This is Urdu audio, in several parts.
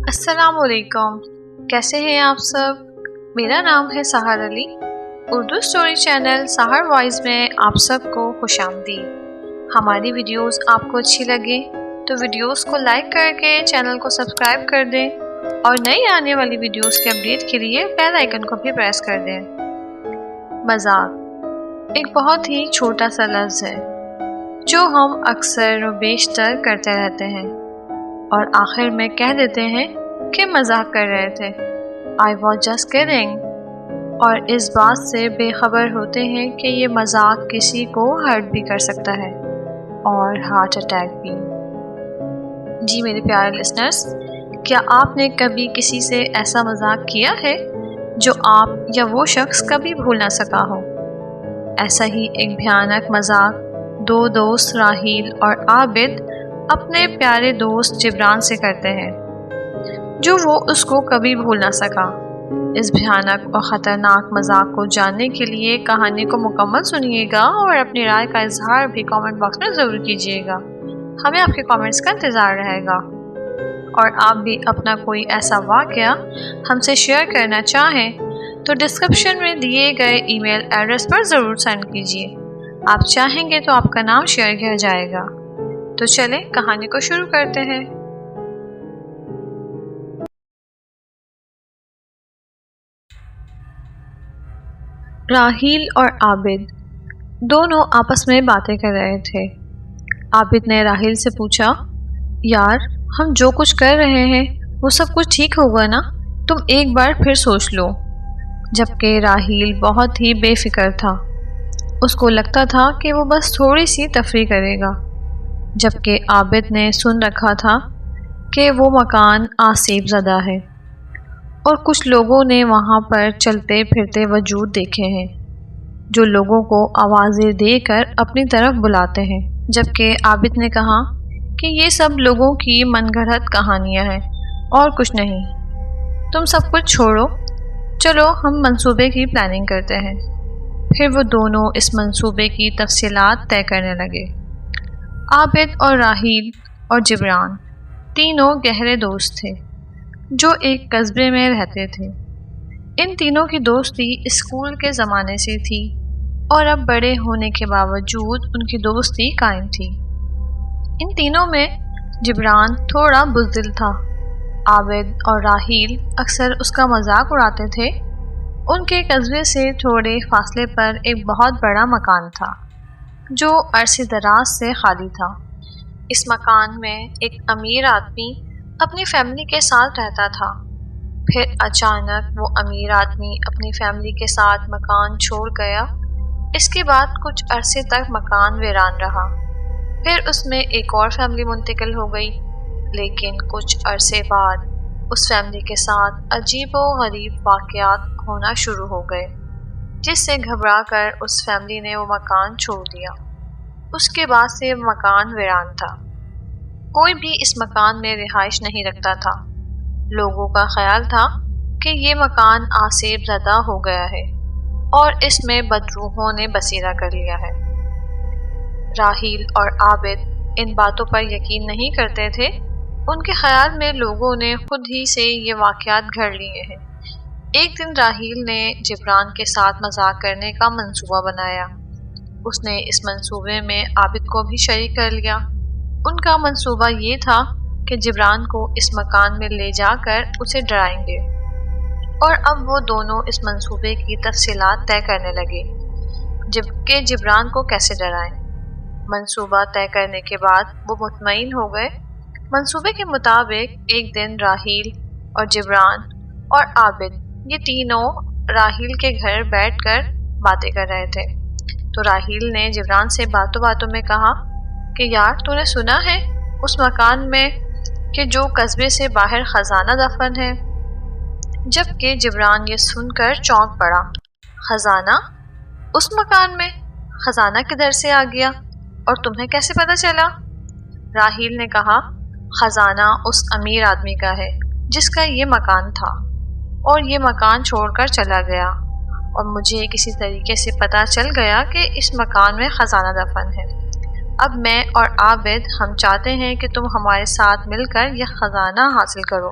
السلام علیکم، کیسے ہیں آپ سب؟ میرا نام ہے سحر علی۔ اردو سٹوری چینل سحر وائس میں آپ سب کو خوش آمدید۔ ہماری ویڈیوز آپ کو اچھی لگے تو ویڈیوز کو لائک کر کے چینل کو سبسکرائب کر دیں اور نئی آنے والی ویڈیوز کے اپڈیٹ کے لیے بیل آئیکن کو بھی پریس کر دیں۔ مذاق ایک بہت ہی چھوٹا سا لفظ ہے جو ہم اکثر و بیشتر کرتے رہتے ہیں اور آخر میں کہہ دیتے ہیں کہ مذاق کر رہے تھے، I was just kidding، اور اس بات سے بے خبر ہوتے ہیں کہ یہ مذاق کسی کو ہرٹ بھی کر سکتا ہے اور ہارٹ اٹیک بھی۔ جی میرے پیارے لسنرز، کیا آپ نے کبھی کسی سے ایسا مذاق کیا ہے جو آپ یا وہ شخص کبھی بھول نہ سکا ہو؟ ایسا ہی ایک بھیانک مذاق دو دوست راحیل اور عابد اپنے پیارے دوست جبران سے کرتے ہیں جو وہ اس کو کبھی بھول نہ سکا۔ اس بھیانک اور خطرناک مذاق کو جاننے کے لیے کہانی کو مکمل سنیے گا اور اپنی رائے کا اظہار بھی کامنٹ باکس میں ضرور کیجیے گا۔ ہمیں آپ کے کامنٹس کا انتظار رہے گا، اور آپ بھی اپنا کوئی ایسا واقعہ ہم سے شیئر کرنا چاہیں تو ڈسکرپشن میں دیے گئے ای میل ایڈریس پر ضرور سینڈ کیجیے۔ آپ چاہیں گے تو آپ کا نام شیئر کیا جائے گا۔ تو چلیں کہانی کو شروع کرتے ہیں۔ راحیل اور عابد دونوں آپس میں باتیں کر رہے تھے۔ عابد نے راحیل سے پوچھا، یار ہم جو کچھ کر رہے ہیں وہ سب کچھ ٹھیک ہوگا نا؟ تم ایک بار پھر سوچ لو۔ جبکہ راحیل بہت ہی بے فکر تھا، اس کو لگتا تھا کہ وہ بس تھوڑی سی تفریح کرے گا، جبکہ عابد نے سن رکھا تھا کہ وہ مکان آسیب زدہ ہے اور کچھ لوگوں نے وہاں پر چلتے پھرتے وجود دیکھے ہیں جو لوگوں کو آوازیں دے کر اپنی طرف بلاتے ہیں۔ جبکہ عابد نے کہا کہ یہ سب لوگوں کی من گھڑت کہانیاں ہیں اور کچھ نہیں، تم سب کچھ چھوڑو، چلو ہم منصوبے کی پلاننگ کرتے ہیں۔ پھر وہ دونوں اس منصوبے کی تفصیلات طے کرنے لگے۔ عابد اور راحیل اور جبران تینوں گہرے دوست تھے جو ایک قصبے میں رہتے تھے۔ ان تینوں کی دوستی اسکول کے زمانے سے تھی اور اب بڑے ہونے کے باوجود ان کی دوستی قائم تھی۔ ان تینوں میں جبران تھوڑا بزدل تھا۔ عابد اور راحیل اکثر اس کا مذاق اڑاتے تھے۔ ان کے قصبے سے تھوڑے فاصلے پر ایک بہت بڑا مکان تھا جو عرصے دراز سے خالی تھا۔ اس مکان میں ایک امیر آدمی اپنی فیملی کے ساتھ رہتا تھا۔ پھر اچانک وہ امیر آدمی اپنی فیملی کے ساتھ مکان چھوڑ گیا۔ اس کے بعد کچھ عرصے تک مکان ویران رہا۔ پھر اس میں ایک اور فیملی منتقل ہو گئی، لیکن کچھ عرصے بعد اس فیملی کے ساتھ عجیب و غریب واقعات ہونا شروع ہو گئے، جس سے گھبرا کر اس فیملی نے وہ مکان چھوڑ دیا۔ اس کے بعد سے مکان ویران تھا۔ کوئی بھی اس مکان میں رہائش نہیں رکھتا تھا۔ لوگوں کا خیال تھا کہ یہ مکان آسیب زدہ ہو گیا ہے اور اس میں بدروحوں نے بسیرا کر لیا ہے۔ راحیل اور عابد ان باتوں پر یقین نہیں کرتے تھے۔ ان کے خیال میں لوگوں نے خود ہی سے یہ واقعات گھڑ لیے ہیں۔ ایک دن راحیل نے جبران کے ساتھ مذاق کرنے کا منصوبہ بنایا۔ اس نے اس منصوبے میں عابد کو بھی شریک کر لیا۔ ان کا منصوبہ یہ تھا کہ جبران کو اس مکان میں لے جا کر اسے ڈرائیں گے، اور اب وہ دونوں اس منصوبے کی تفصیلات طے کرنے لگے جبکہ جبران کو کیسے ڈرائیں۔ منصوبہ طے کرنے کے بعد وہ مطمئن ہو گئے۔ منصوبے کے مطابق ایک دن راحیل اور جبران اور عابد یہ تینوں راحیل کے گھر بیٹھ کر باتیں کر رہے تھے۔ تو راحیل نے جبران سے باتوں باتوں میں کہا کہ یار تو نے سنا ہے اس مکان میں کہ جو قصبے سے باہر خزانہ دفن ہے؟ جبکہ جبران یہ سن کر چونک پڑا۔ خزانہ؟ اس مکان میں خزانہ کدھر سے آ گیا اور تمہیں کیسے پتہ چلا؟ راحیل نے کہا، خزانہ اس امیر آدمی کا ہے جس کا یہ مکان تھا اور یہ مکان چھوڑ کر چلا گیا، اور مجھے کسی طریقے سے پتہ چل گیا کہ اس مکان میں خزانہ دفن ہے۔ اب میں اور عابد ہم چاہتے ہیں کہ تم ہمارے ساتھ مل کر یہ خزانہ حاصل کرو۔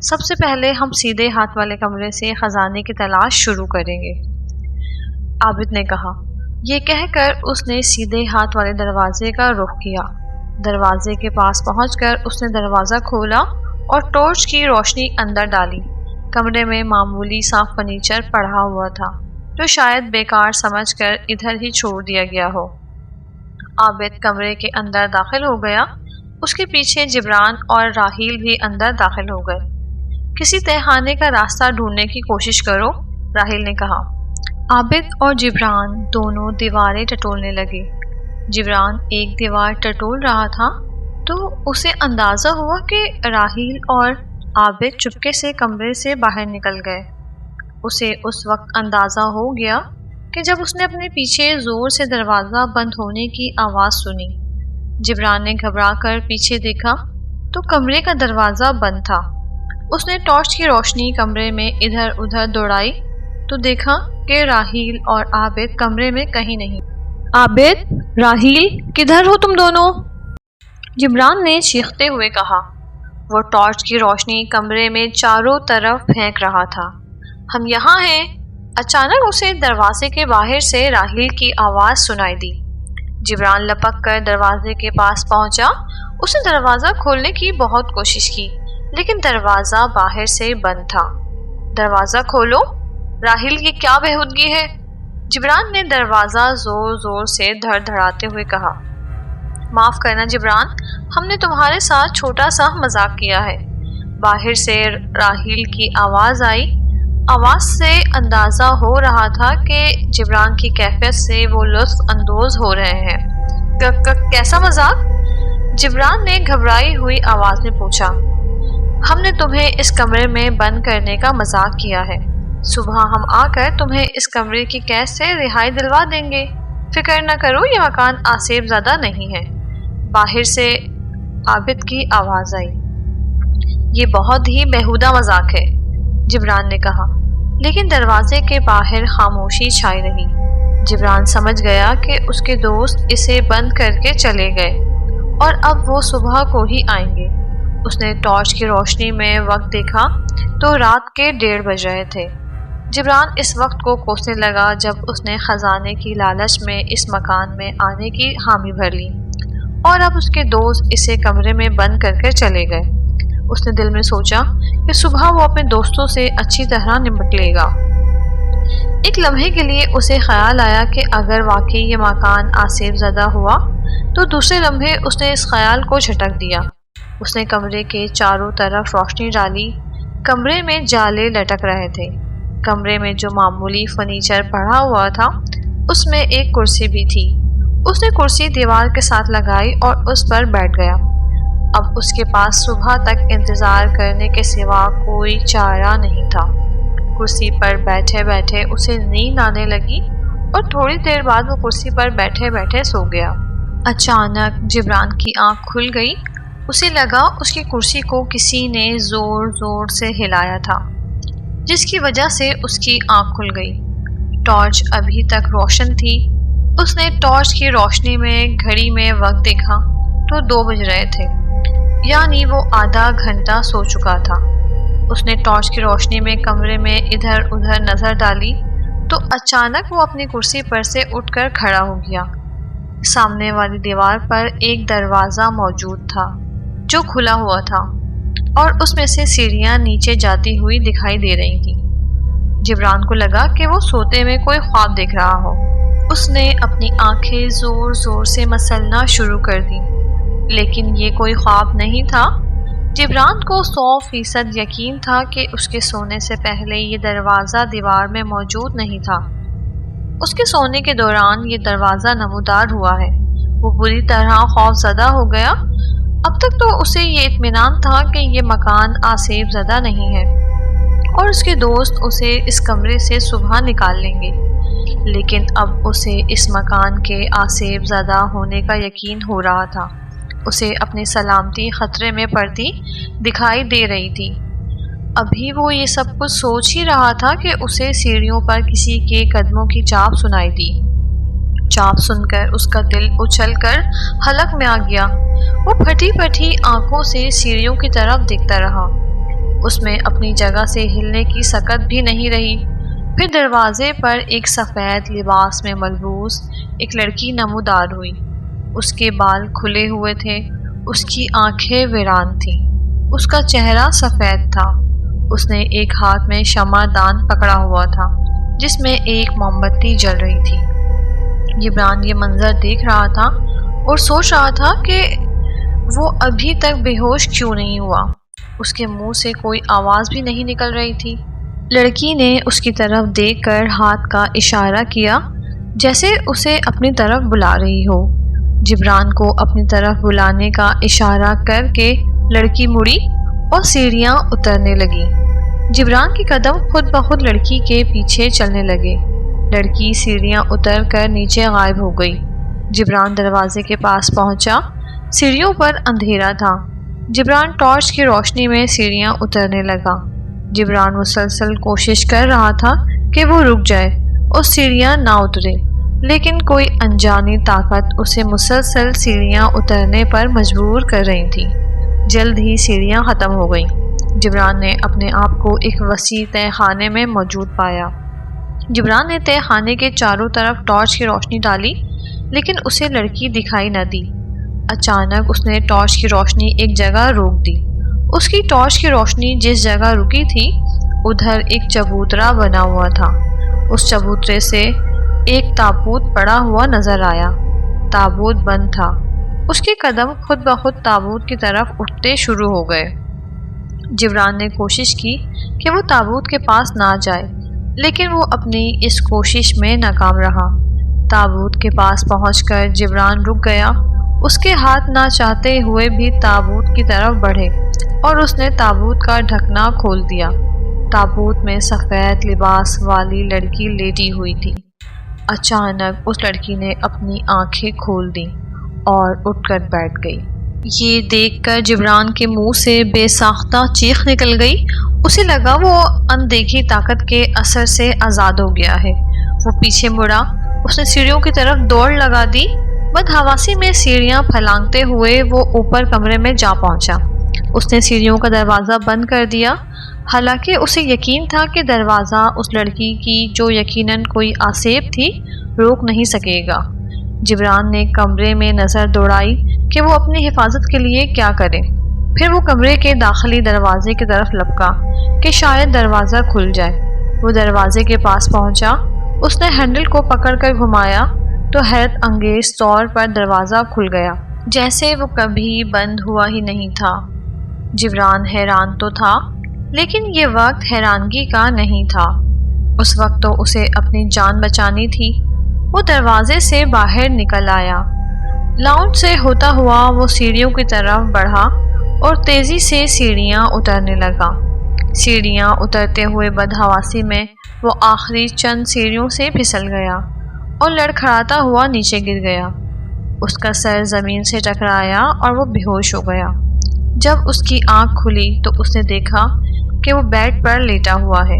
سب سے پہلے ہم سیدھے ہاتھ والے کمرے سے خزانے کی تلاش شروع کریں گے، عابد نے کہا۔ یہ کہہ کر اس نے سیدھے ہاتھ والے دروازے کا رخ کیا۔ دروازے کے پاس پہنچ کر اس نے دروازہ کھولا اور ٹارچ کی روشنی اندر ڈالی۔ کمرے میں معمولی سا فرنیچر پڑا ہوا تھا جو شاید بیکار سمجھ کر ادھر ہی چھوڑ دیا گیا ہو۔ عابد کمرے کے اندر داخل ہو گیا۔ اس کے پیچھے جبران اور راحیل بھی اندر داخل ہو گئے۔ کسی تہخانے کا راستہ ڈھونڈنے کی کوشش کرو، راحیل نے کہا۔ عابد اور جبران دونوں دیواریں ٹٹولنے لگے۔ جبران ایک دیوار ٹٹول رہا تھا تو اسے اندازہ ہوا کہ راحیل اور عابد چپکے سے کمرے سے باہر نکل گئے۔ اسے اس وقت اندازہ ہو گیا کہ جب اس نے اپنے پیچھے زور سے دروازہ بند ہونے کی آواز سنی۔ جبران نے گھبرا کر پیچھے دیکھا تو کمرے کا دروازہ بند تھا۔ اس نے ٹارچ کی روشنی کمرے میں ادھر ادھر دوڑائی تو دیکھا کہ راحیل اور عابد کمرے میں کہیں نہیں۔ عابد، راحیل، کدھر ہو تم دونوں؟ جبران نے چیختے ہوئے کہا۔ وہ ٹارچ کی روشنی کمرے میں چاروں طرف پھینک رہا تھا۔ ہم یہاں ہیں۔ اچانک اسے دروازے کے باہر سے راحیل کی آواز سنائی دی۔ جبران لپک کر دروازے کے پاس پہنچا۔ اس نے دروازہ کھولنے کی بہت کوشش کی لیکن دروازہ باہر سے بند تھا۔ دروازہ کھولو، راحیل کی کیا بےہودگی ہے؟ جبران نے دروازہ زور زور سے دھڑ دھڑاتے ہوئے کہا۔ معاف کرنا جبران، ہم نے تمہارے ساتھ چھوٹا سا مذاق کیا ہے۔ باہر سے راحیل کی آواز آئی۔ آواز سے اندازہ ہو رہا تھا کہ جبران کی کیفیت سے وہ لطف اندوز ہو رہے ہیں۔ کیسا مذاق؟ جبران نے گھبرائی ہوئی آواز میں پوچھا۔ ہم نے تمہیں اس کمرے میں بند کرنے کا مذاق کیا ہے۔ صبح ہم آ کر تمہیں اس کمرے کی قید سے رہائی دلوا دیں گے۔ فکر نہ کرو، یہ مکان آسیب زدہ نہیں ہے۔ باہر سے عابد کی آواز آئی۔ یہ بہت ہی بیہودہ مذاق ہے، جبران نے کہا، لیکن دروازے کے باہر خاموشی چھائی رہی۔ جبران سمجھ گیا کہ اس کے دوست اسے بند کر کے چلے گئے اور اب وہ صبح کو ہی آئیں گے۔ اس نے ٹارچ کی روشنی میں وقت دیکھا تو رات کے 1:30 بج رہے تھے۔ جبران اس وقت کو کوسنے لگا جب اس نے خزانے کی لالچ میں اس مکان میں آنے کی حامی بھر لی اور اب اس کے دوست اسے کمرے میں بند کر کے چلے گئے۔ اس نے دل میں سوچا کہ صبح وہ اپنے دوستوں سے اچھی طرح نمٹ لے گا۔ ایک لمحے کے لیے اسے خیال آیا کہ اگر واقعی یہ مکان آسیب زدہ ہوا تو دوسرے لمحے اس نے اس خیال کو جھٹک دیا۔ اس نے کمرے کے چاروں طرف روشنی ڈالی۔ کمرے میں جالے لٹک رہے تھے۔ کمرے میں جو معمولی فرنیچر پڑا ہوا تھا اس میں ایک کرسی بھی تھی۔ اس نے کرسی دیوار کے ساتھ لگائی اور اس پر بیٹھ گیا۔ اب اس کے پاس صبح تک انتظار کرنے کے سوا کوئی چارہ نہیں تھا۔ کرسی پر بیٹھے بیٹھے اسے نیند آنے لگی اور تھوڑی دیر بعد وہ کرسی پر بیٹھے بیٹھے سو گیا۔ اچانک جبران کی آنکھ کھل گئی۔ اسے لگا اس کی کرسی کو کسی نے زور زور سے ہلایا تھا جس کی وجہ سے اس کی آنکھ کھل گئی۔ ٹارچ ابھی تک روشن تھی۔ اس نے ٹارچ کی روشنی میں گھڑی میں وقت دیکھا تو 2 بج رہے تھے، یعنی وہ آدھا گھنٹہ سو چکا تھا۔ اس نے ٹارچ کی روشنی میں کمرے میں ادھر ادھر نظر ڈالی تو اچانک وہ اپنی کرسی پر سے اٹھ کر کھڑا ہو گیا۔ سامنے والی دیوار پر ایک دروازہ موجود تھا جو کھلا ہوا تھا اور اس میں سے سیڑھیاں نیچے جاتی ہوئی دکھائی دے رہی تھیں۔ جبران کو لگا کہ وہ سوتے میں کوئی خواب دیکھ رہا ہو۔ اس نے اپنی آنکھیں زور زور سے مسلنا شروع کر دی، لیکن یہ کوئی خواب نہیں تھا۔ جبران کو 100% یقین تھا کہ اس کے سونے سے پہلے یہ دروازہ دیوار میں موجود نہیں تھا۔ اس کے سونے کے دوران یہ دروازہ نمودار ہوا ہے۔ وہ بری طرح خوف زدہ ہو گیا۔ اب تک تو اسے یہ اطمینان تھا کہ یہ مکان آسیب زدہ نہیں ہے اور اس کے دوست اسے اس کمرے سے صبح نکال لیں گے، لیکن اب اسے اس مکان کے آسیب زدہ ہونے کا یقین ہو رہا تھا۔ اسے اپنی سلامتی خطرے میں پڑتی دکھائی دے رہی تھی۔ ابھی وہ یہ سب کچھ سوچ ہی رہا تھا کہ اسے سیڑھیوں پر کسی کے قدموں کی چاپ سنائی دی۔ چاپ سن کر اس کا دل اچھل کر حلق میں آ گیا۔ وہ پھٹی پھٹی آنکھوں سے سیڑھیوں کی طرف دیکھتا رہا۔ اس میں اپنی جگہ سے ہلنے کی سکت بھی نہیں رہی۔ پھر دروازے پر ایک سفید لباس میں ملبوس ایک لڑکی نمودار ہوئی۔ اس کے بال کھلے ہوئے تھے، اس کی آنکھیں ویران تھیں، اس کا چہرہ سفید تھا۔ اس نے ایک ہاتھ میں شمع دان پکڑا ہوا تھا جس میں ایک موم بتی جل رہی تھی۔ جبران یہ منظر دیکھ رہا تھا اور سوچ رہا تھا کہ وہ ابھی تک بے ہوش کیوں نہیں ہوا۔ اس کے منہ سے کوئی آواز بھی نہیں نکل رہی تھی۔ لڑکی نے اس کی طرف دیکھ کر ہاتھ کا اشارہ کیا جیسے اسے اپنی طرف بلا رہی ہو۔ جبران کو اپنی طرف بلانے کا اشارہ کر کے لڑکی مڑی اور سیڑھیاں اترنے لگی۔ جبران کے قدم خود بخود لڑکی کے پیچھے چلنے لگے۔ لڑکی سیڑھیاں اتر کر نیچے غائب ہو گئی۔ جبران دروازے کے پاس پہنچا۔ سیڑھیوں پر اندھیرا تھا۔ جبران ٹارچ کی روشنی میں سیڑھیاں اترنے لگا۔ جبران مسلسل کوشش کر رہا تھا کہ وہ رک جائے اور سیڑھیاں نہ اترے، لیکن کوئی انجانی طاقت اسے مسلسل سیڑھیاں اترنے پر مجبور کر رہی تھی۔ جلد ہی سیڑھیاں ختم ہو گئیں۔ جبران نے اپنے آپ کو ایک وسیع تہہ خانے میں موجود پایا۔ جبران نے تہہ خانے کے چاروں طرف ٹارچ کی روشنی ڈالی، لیکن اسے لڑکی دکھائی نہ دی۔ اچانک اس نے ٹارچ کی روشنی ایک جگہ روک دی۔ اس کی ٹارچ کی روشنی جس جگہ رکی تھی ادھر ایک چبوترا بنا ہوا تھا۔ اس چبوترے سے ایک تابوت پڑا ہوا نظر آیا۔ تابوت بند تھا۔ اس کے قدم خود بخود تابوت کی طرف اٹھتے شروع ہو گئے۔ جبران نے کوشش کی کہ وہ تابوت کے پاس نہ جائے، لیکن وہ اپنی اس کوشش میں ناکام رہا۔ تابوت کے پاس پہنچ کر جبران رک گیا۔ اس کے ہاتھ نہ چاہتے ہوئے بھی تابوت کی طرف بڑھے اور اس نے تابوت کا ڈھکنا کھول دیا۔ تابوت میں سفید لباس والی لڑکی لیٹی ہوئی تھی۔ اچانک اس لڑکی نے اپنی آنکھیں کھول دیں اور اٹھ کر بیٹھ گئی۔ یہ دیکھ کر جبران کے منہ سے بے ساختہ چیخ نکل گئی۔ اسے لگا وہ اندیکھی طاقت کے اثر سے آزاد ہو گیا ہے۔ وہ پیچھے مڑا۔ اس نے سیڑھیوں کی طرف دوڑ لگا دی۔ بدحواسی میں سیڑھیاں پھلانگتے ہوئے وہ اوپر کمرے میں جا پہنچا۔ اس نے سیڑھیوں کا دروازہ بند کر دیا، حالانکہ اسے یقین تھا کہ دروازہ اس لڑکی کی جو یقیناً کوئی آسیب تھی روک نہیں سکے گا۔ جبران نے کمرے میں نظر دوڑائی کہ وہ اپنی حفاظت کے لیے کیا کرے۔ پھر وہ کمرے کے داخلی دروازے کی طرف لپکا کہ شاید دروازہ کھل جائے۔ وہ دروازے کے پاس پہنچا۔ اس نے ہینڈل کو پکڑ کر گھمایا تو حیرت انگیز طور پر دروازہ کھل گیا، جیسے وہ کبھی بند ہوا ہی نہیں تھا۔ جبران حیران تو تھا، لیکن یہ وقت حیرانگی کا نہیں تھا۔ اس وقت تو اسے اپنی جان بچانی تھی۔ وہ دروازے سے باہر نکل آیا۔ لاؤنج سے ہوتا ہوا وہ سیڑھیوں کی طرف بڑھا اور تیزی سے سیڑھیاں اترنے لگا۔ سیڑھیاں اترتے ہوئے بدحواسی میں وہ آخری چند سیڑھیوں سے پھسل گیا اور لڑکھڑاتا ہوا نیچے گر گیا۔ اس کا سر زمین سے ٹکرایا اور وہ بے ہوش ہو گیا۔ جب اس کی آنکھ کھلی تو اس نے دیکھا کہ وہ بیڈ پر لیٹا ہوا ہے۔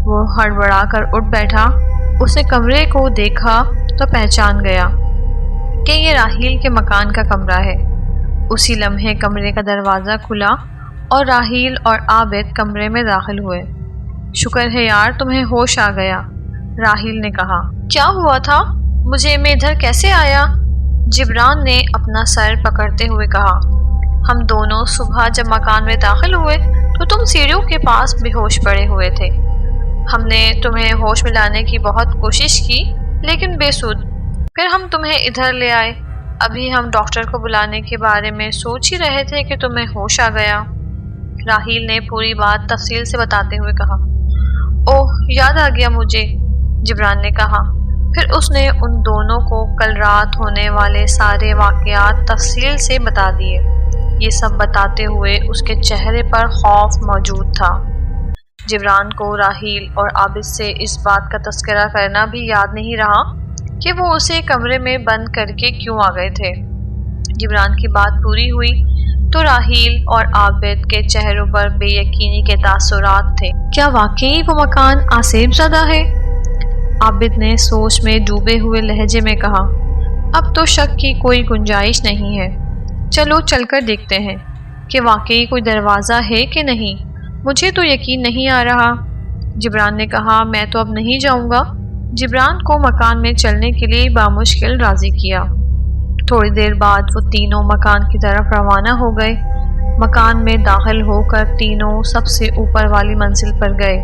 وہ ہڑبڑا کر اٹھ بیٹھا۔ اس نے کمرے کو دیکھا تو پہچان گیا کہ یہ راحیل کے مکان کا کمرہ ہے۔ اسی لمحے کمرے کا دروازہ کھلا اور راحیل اور عابد کمرے میں داخل ہوئے۔ شکر ہے یار تمہیں ہوش آ گیا، راحیل نے کہا۔ کیا ہوا تھا؟ میں ادھر کیسے آیا؟ جبران نے اپنا سر پکڑتے ہوئے کہا۔ ہم دونوں صبح جب مکان میں داخل ہوئے تو تم سیڑھیوں کے پاس بے ہوش پڑے ہوئے تھے۔ ہم نے تمہیں ہوش میں لانے کی بہت کوشش کی لیکن بے سود۔ پھر ہم تمہیں ادھر لے آئے۔ ابھی ہم ڈاکٹر کو بلانے کے بارے میں سوچ ہی رہے تھے کہ تمہیں ہوش آ گیا، راحیل نے پوری بات تفصیل سے بتاتے ہوئے کہا۔ اوہ یاد آ گیا مجھے، جبران نے کہا۔ پھر اس نے ان دونوں کو کل رات ہونے والے سارے واقعات تفصیل سے بتا دیے۔ یہ سب بتاتے ہوئے اس کے چہرے پر خوف موجود تھا۔ جبران کو راحیل اور عابد سے اس بات کا تذکرہ کرنا بھی یاد نہیں رہا کہ وہ اسے کمرے میں بند کر کے کیوں آ گئے تھے۔ جبران کی بات پوری ہوئی تو راحیل اور عابد کے چہروں پر بے یقینی کے تاثرات تھے۔ کیا واقعی وہ مکان آسیب زدہ ہے؟ عابد نے سوچ میں ڈوبے ہوئے لہجے میں کہا۔ اب تو شک کی کوئی گنجائش نہیں ہے، چلو چل کر دیکھتے ہیں کہ واقعی کوئی دروازہ ہے کہ نہیں۔ مجھے تو یقین نہیں آ رہا۔ جبران نے کہا میں تو اب نہیں جاؤں گا۔ جبران کو مکان میں چلنے کے لیے بامشکل راضی کیا۔ تھوڑی دیر بعد وہ تینوں مکان کی طرف روانہ ہو گئے۔ مکان میں داخل ہو کر تینوں سب سے اوپر والی منزل پر گئے۔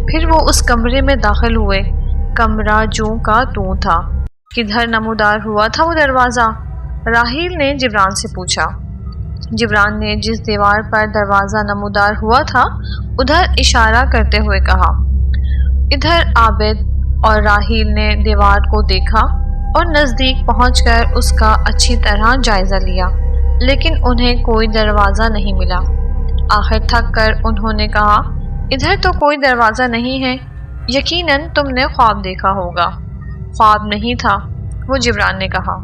پھر وہ اس کمرے میں داخل ہوئے۔ کمرہ جوں کا توں تھا۔ کدھر نمودار ہوا تھا وہ دروازہ؟ راحیل نے جبران سے پوچھا۔ جبران نے جس دیوار پر دروازہ نمودار ہوا تھا ادھر اشارہ کرتے ہوئے کہا۔ ادھر عابد اور راحیل نے دیوار کو دیکھا اور نزدیک پہنچ کر اس کا اچھی طرح جائزہ لیا، لیکن انہیں کوئی دروازہ نہیں ملا۔ آخر تھک کر انہوں نے کہا، ادھر تو کوئی دروازہ نہیں ہے، یقیناً تم نے خواب دیکھا ہوگا۔ خواب نہیں تھا، وہ جبران نے کہا،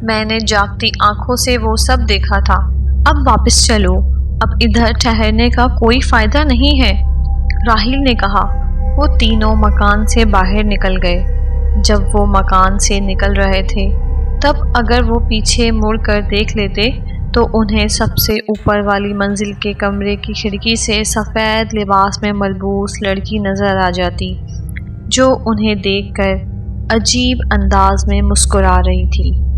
میں نے جاگتی آنکھوں سے وہ سب دیکھا تھا۔ اب واپس چلو، اب ادھر ٹھہرنے کا کوئی فائدہ نہیں ہے، راحیل نے کہا۔ وہ تینوں مکان سے باہر نکل گئے۔ جب وہ مکان سے نکل رہے تھے تب اگر وہ پیچھے مڑ کر دیکھ لیتے تو انہیں سب سے اوپر والی منزل کے کمرے کی کھڑکی سے سفید لباس میں ملبوس لڑکی نظر آ جاتی، جو انہیں دیکھ کر عجیب انداز میں مسکرا رہی تھی۔